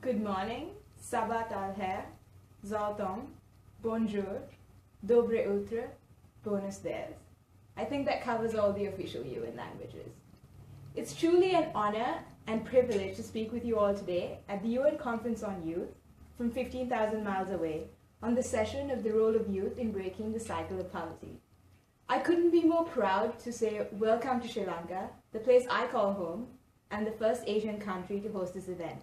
Good morning, Sabat al-Khair, Zaltom, Bonjour, Dobre Utre, Buenos Dias. I think that covers all the official UN languages. It's truly an honor and privilege to speak with you all today at the UN Conference on Youth from 15,000 miles away on the session of the role of youth in breaking the cycle of poverty. I couldn't be more proud to say welcome to Sri Lanka, the place I call home, and the first Asian country to host this event.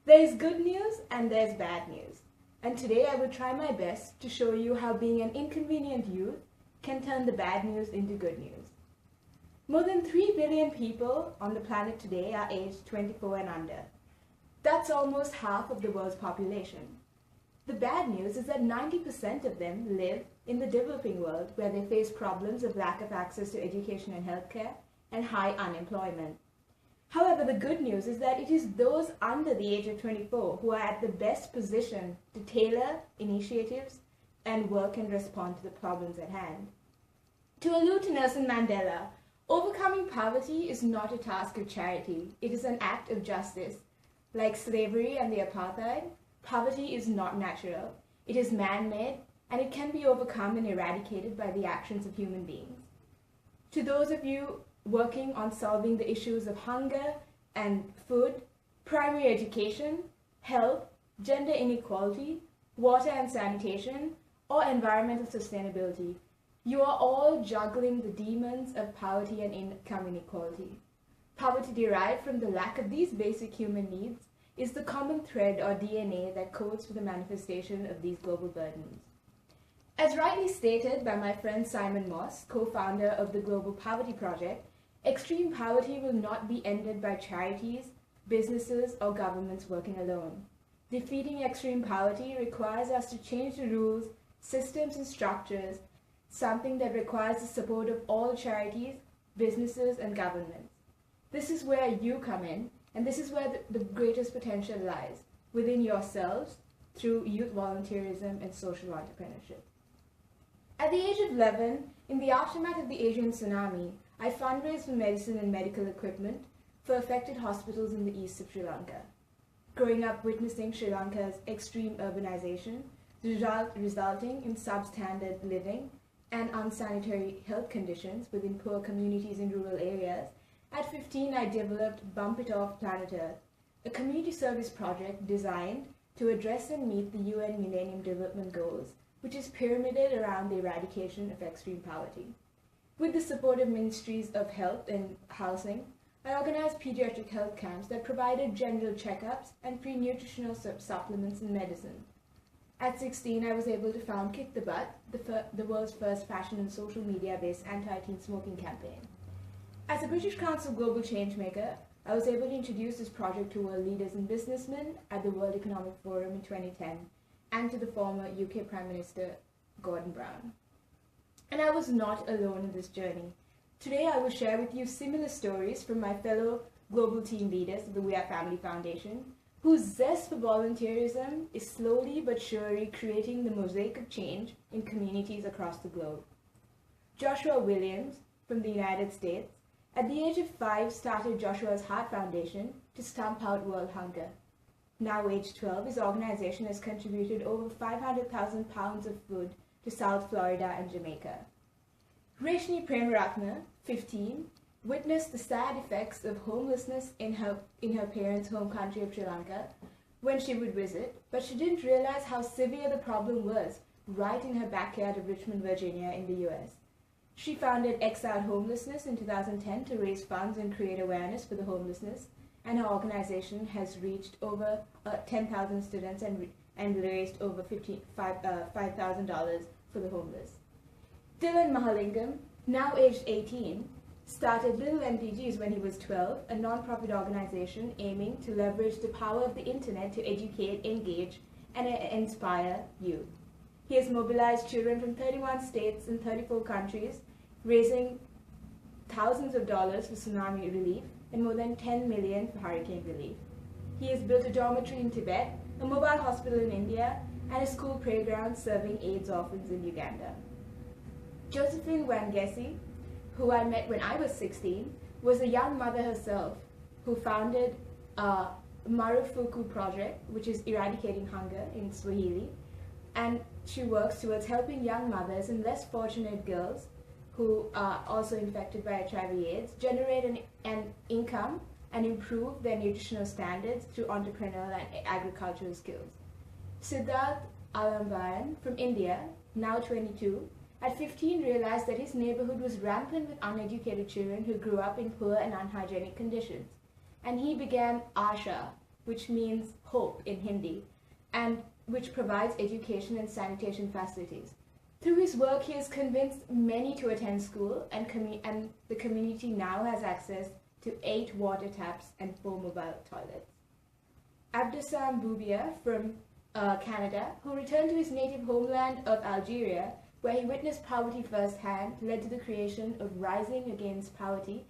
There is good news and there's bad news, and today I will try my best to show you how being an inconvenient youth can turn the bad news into good news. More than 3 billion people on the planet today are aged 24 and under. That's almost half of the world's population. The bad news is that 90% of them live in the developing world, where they face problems of lack of access to education and healthcare and high unemployment. However, the good news is that it is those under the age of 24 who are at the best position to tailor initiatives and work and respond to the problems at hand. To allude to Nelson Mandela, overcoming poverty is not a task of charity. It is an act of justice. Like slavery and the apartheid, poverty is not natural. It is man-made, and it can be overcome and eradicated by the actions of human beings. To those of you working on solving the issues of hunger and food, primary education, health, gender inequality, water and sanitation, or environmental sustainability, you are all juggling the demons of poverty and income inequality. Poverty derived from the lack of these basic human needs is the common thread or DNA that codes for the manifestation of these global burdens. As rightly stated by my friend Simon Moss, co-founder of the Global Poverty Project, extreme poverty will not be ended by charities, businesses, or governments working alone. Defeating extreme poverty requires us to change the rules, systems, and structures, something that requires the support of all charities, businesses, and governments. This is where you come in, and this is where the greatest potential lies, within yourselves, through youth volunteerism and social entrepreneurship. At the age of 11, in the aftermath of the Asian tsunami, I fundraised for medicine and medical equipment for affected hospitals in the east of Sri Lanka. Growing up witnessing Sri Lanka's extreme urbanization, resulting in substandard living and unsanitary health conditions within poor communities in rural areas, at 15 I developed Bump It Off Planet Earth, a community service project designed to address and meet the UN Millennium Development Goals, which is pyramided around the eradication of extreme poverty. With the support of Ministries of Health and Housing, I organized pediatric health camps that provided general checkups and free nutritional supplements and medicine. At 16, I was able to found Kick the Butt, the world's first fashion and social media-based anti-teen smoking campaign. As a British Council Global Changemaker, I was able to introduce this project to world leaders and businessmen at the World Economic Forum in 2010, and to the former UK Prime Minister Gordon Brown. And I was not alone in this journey. Today I will share with you similar stories from my fellow global team leaders of the We Are Family Foundation, whose zest for volunteerism is slowly but surely creating the mosaic of change in communities across the globe. Joshua Williams, from the United States, at the age of 5 started Joshua's Heart Foundation to stamp out world hunger. Now aged 12, his organization has contributed over 500,000 pounds of food to South Florida and Jamaica. Reshni Premaratna, 15, witnessed the sad effects of homelessness in her parents' home country of Sri Lanka when she would visit, but she didn't realize how severe the problem was right in her backyard of Richmond, Virginia in the US. She founded X Out Homelessness in 2010 to raise funds and create awareness for the homelessness, and her organization has reached over 10,000 students and raised over $5,000 for the homeless. Dylan Mahalingam, now aged 18, started Little MPGs when he was 12, a non-profit organization aiming to leverage the power of the internet to educate, engage, and inspire youth. He has mobilized children from 31 states and 34 countries, raising thousands of dollars for tsunami relief and more than 10 million for hurricane relief. He has built a dormitory in Tibet, a mobile hospital in India, and a school playground serving AIDS orphans in Uganda. Josephine Wangesi, who I met when I was 16, was a young mother herself who founded Marufuku Project, which is eradicating hunger in Swahili, and she works towards helping young mothers and less fortunate girls who are also infected by HIV/AIDS generate an income and improve their nutritional standards through entrepreneurial and agricultural skills. Siddharth Alambayan from India, now 22, at 15 realized that his neighborhood was rampant with uneducated children who grew up in poor and unhygienic conditions. And he began Asha, which means hope in Hindi, and which provides education and sanitation facilities. Through his work, he has convinced many to attend school, and the community now has access to 8 water taps and 4 mobile toilets. Abdesam Boubia from Canada, who returned to his native homeland of Algeria, where he witnessed poverty firsthand, led to the creation of Rising Against Poverty,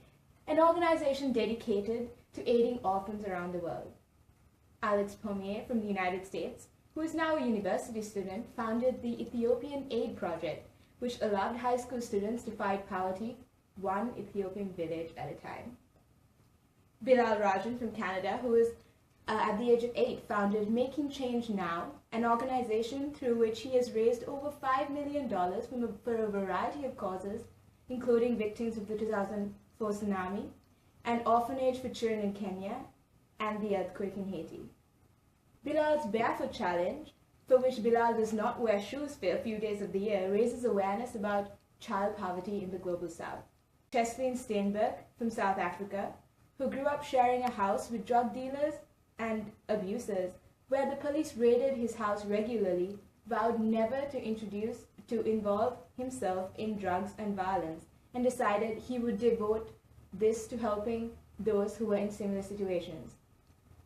an organization dedicated to aiding orphans around the world. Alex Pommier from the United States, who is now a university student, founded the Ethiopian Aid Project, which allowed high school students to fight poverty one Ethiopian village at a time. Bilal Rajan from Canada, who is at the age of 8, founded Making Change Now, an organization through which he has raised over $5 million for a variety of causes, including victims of the 2004 tsunami, an orphanage for children in Kenya, and the earthquake in Haiti. Bilal's Barefoot Challenge, for which Bilal does not wear shoes for a few days of the year, raises awareness about child poverty in the global south. Cheslin Steinberg from South Africa, who grew up sharing a house with drug dealers and abusers, where the police raided his house regularly, vowed never to involve himself in drugs and violence, and decided he would devote this to helping those who were in similar situations.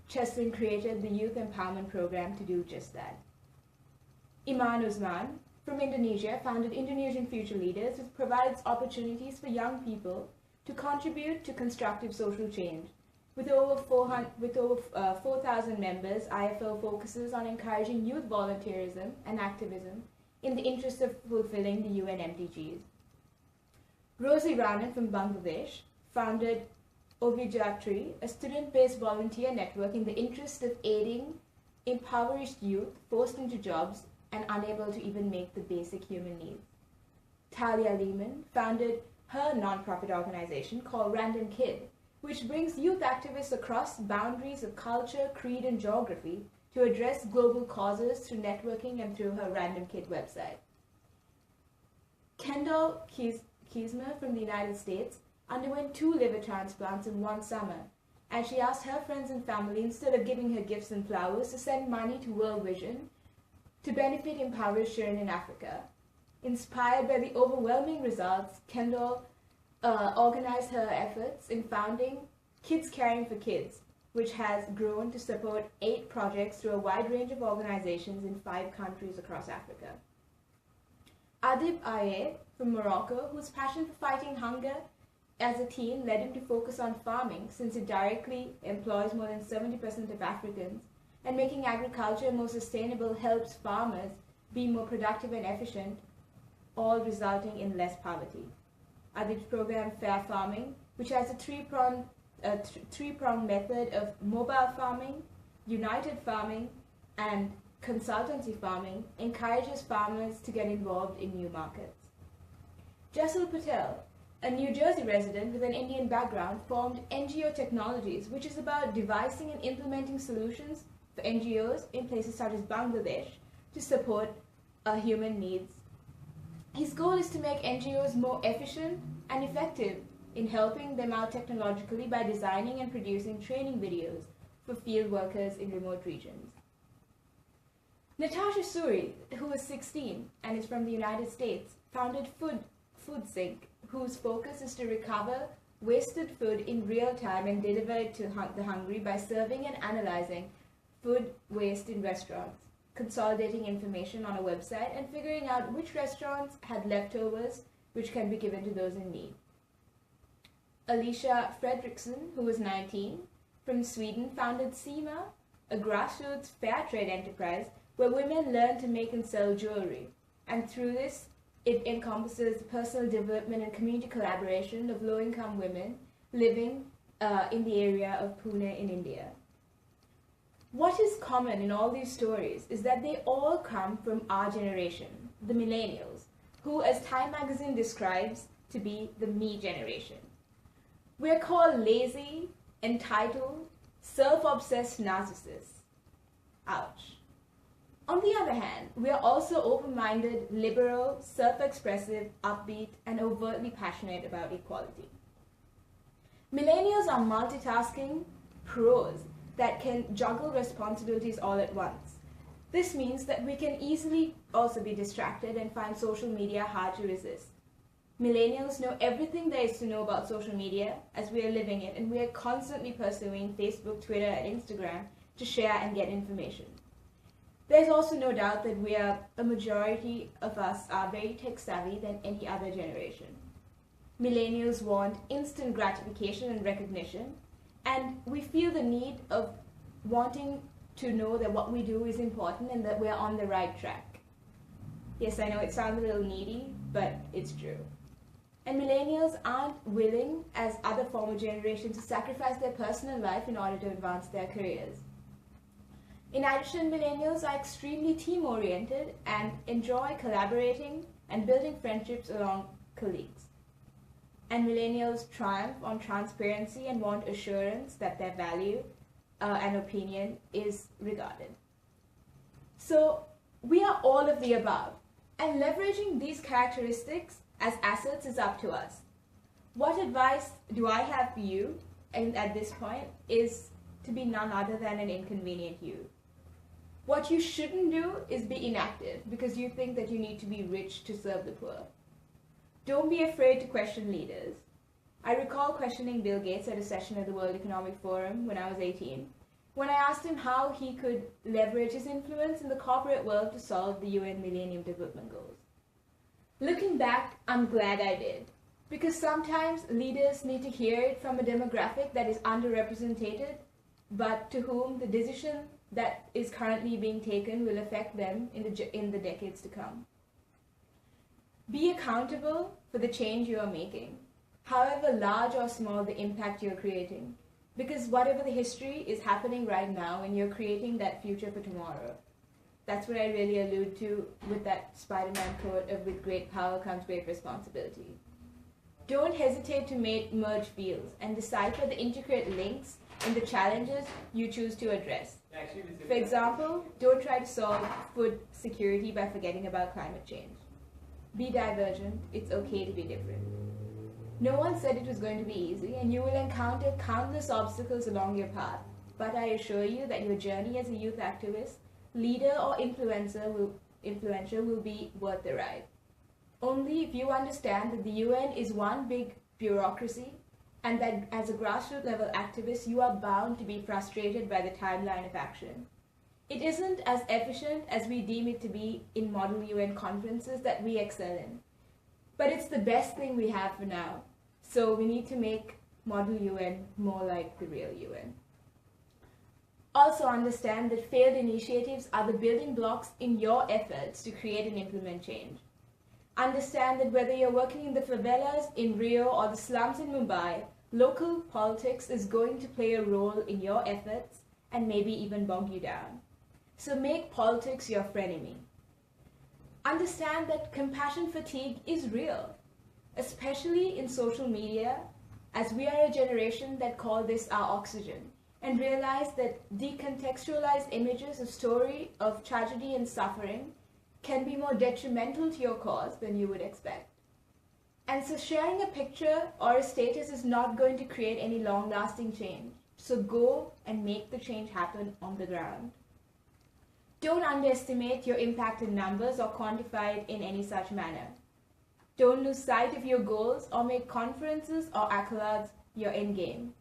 Cheslin created the Youth Empowerment Program to do just that. Iman Usman from Indonesia founded Indonesian Future Leaders, which provides opportunities for young people to contribute to constructive social change. With over 4,000 members, IFL focuses on encouraging youth volunteerism and activism in the interest of fulfilling the UN MDGs. Rosie Rana from Bangladesh founded Ovijatri, a student-based volunteer network in the interest of aiding impoverished youth forced into jobs and unable to even make the basic human needs. Talia Lehman founded her non-profit organization called Random Kid, which brings youth activists across boundaries of culture, creed, and geography to address global causes through networking and through her Random Kid website. Kendall Kiesmer from the United States underwent 2 liver transplants in one summer, and she asked her friends and family, instead of giving her gifts and flowers, to send money to World Vision to benefit impoverished children in Africa. Inspired by the overwhelming results, Kendall organized her efforts in founding Kids Caring for Kids, which has grown to support 8 projects through a wide range of organizations in 5 countries across Africa. Adib Aye from Morocco, whose passion for fighting hunger as a teen led him to focus on farming, since it directly employs more than 70% of Africans, and making agriculture more sustainable helps farmers be more productive and efficient, all resulting in less poverty. Adib's program Fair Farming, which has a three-pronged method of mobile farming, united farming, and consultancy farming, encourages farmers to get involved in new markets. Jasul Patel, a New Jersey resident with an Indian background, formed NGO Technologies, which is about devising and implementing solutions for NGOs in places such as Bangladesh to support human needs. His goal is to make NGOs more efficient and effective in helping them out technologically by designing and producing training videos for field workers in remote regions. Natasha Suri, who was 16 and is from the United States, founded FoodSync, whose focus is to recover wasted food in real time and deliver it to the hungry by serving and analyzing food waste in restaurants, consolidating information on a website, and figuring out which restaurants had leftovers which can be given to those in need. Alicia Fredriksson, who was 19, from Sweden, founded SEMA, a grassroots fair trade enterprise where women learn to make and sell jewelry, and through this it encompasses personal development and community collaboration of low-income women living in the area of Pune in India. What is common in all these stories is that they all come from our generation, the millennials, who, as Time magazine describes, to be the me generation. We're called lazy, entitled, self-obsessed narcissists. Ouch. On the other hand, we are also open-minded, liberal, self-expressive, upbeat, and overtly passionate about equality. Millennials are multitasking pros that can juggle responsibilities all at once. This means that we can easily also be distracted and find social media hard to resist. Millennials know everything there is to know about social media as we are living it, and we are constantly pursuing Facebook, Twitter, and Instagram to share and get information. There's also no doubt that a majority of us are very tech savvy than any other generation. Millennials want instant gratification and recognition, and we feel the need of wanting to know that what we do is important and that we're on the right track. Yes, I know it sounds a little needy, but it's true. And millennials aren't willing, as other former generations, to sacrifice their personal life in order to advance their careers. In addition, millennials are extremely team-oriented and enjoy collaborating and building friendships along colleagues. And millennials triumph on transparency and want assurance that their value and opinion is regarded. So we are all of the above, and leveraging these characteristics as assets is up to us. What advice do I have for you, and at this point, is to be none other than an inconvenient you. What you shouldn't do is be inactive because you think that you need to be rich to serve the poor. Don't be afraid to question leaders. I recall questioning Bill Gates at a session at the World Economic Forum when I was 18, when I asked him how he could leverage his influence in the corporate world to solve the UN Millennium Development Goals. Looking back, I'm glad I did, because sometimes leaders need to hear it from a demographic that is underrepresented, but to whom the decision that is currently being taken will affect them in the decades to come. Be accountable for the change you are making, however large or small the impact you're creating, because whatever the history is happening right now and you're creating that future for tomorrow. That's what I really allude to with that Spider-Man quote of "with great power comes great responsibility." Don't hesitate to merge fields and decipher the intricate links in the challenges you choose to address. For example, don't try to solve food security by forgetting about climate change. Be divergent, it's okay to be different. No one said it was going to be easy, and you will encounter countless obstacles along your path, but I assure you that your journey as a youth activist, leader or influencer will be worth the ride. Only if you understand that the UN is one big bureaucracy, and that as a grassroots level activist you are bound to be frustrated by the timeline of action. It isn't as efficient as we deem it to be in model UN conferences that we excel in. But it's the best thing we have for now. So we need to make model UN more like the real UN. Also understand that failed initiatives are the building blocks in your efforts to create and implement change. Understand that whether you're working in the favelas in Rio or the slums in Mumbai, local politics is going to play a role in your efforts and maybe even bog you down. So make politics your frenemy. Understand that compassion fatigue is real, especially in social media, as we are a generation that call this our oxygen, and realize that decontextualized images of story of tragedy and suffering can be more detrimental to your cause than you would expect. And so sharing a picture or a status is not going to create any long-lasting change. So go and make the change happen on the ground. Don't underestimate your impact in numbers or quantify it in any such manner. Don't lose sight of your goals or make conferences or accolades your end game.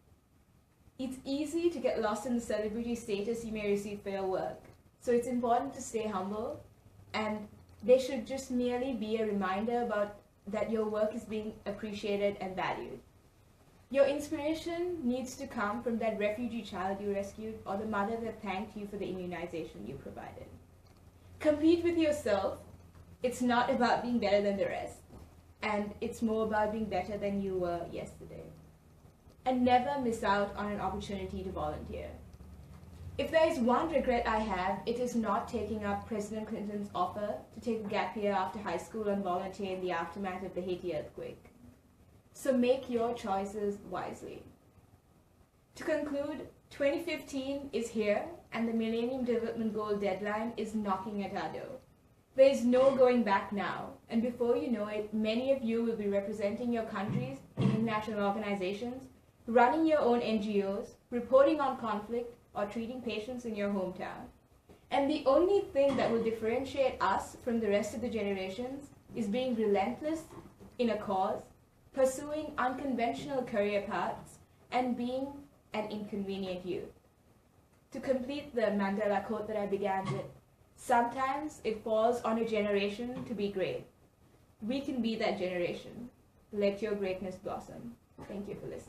It's easy to get lost in the celebrity status you may receive for your work. So it's important to stay humble, and they should just merely be a reminder about that your work is being appreciated and valued. Your inspiration needs to come from that refugee child you rescued or the mother that thanked you for the immunization you provided. Compete with yourself. It's not about being better than the rest, and it's more about being better than you were yesterday. And never miss out on an opportunity to volunteer. If there is one regret I have, it is not taking up President Clinton's offer to take a gap year after high school and volunteer in the aftermath of the Haiti earthquake. So make your choices wisely. To conclude, 2015 is here and the Millennium Development Goal deadline is knocking at our door. There is no going back now, and before you know it, many of you will be representing your countries in international organizations, running your own NGOs, reporting on conflict, or treating patients in your hometown. And the only thing that will differentiate us from the rest of the generations is being relentless in a cause, pursuing unconventional career paths, and being an inconvenient youth. To complete the Mandela quote that I began with, sometimes it falls on a generation to be great. We can be that generation. Let your greatness blossom. Thank you for listening.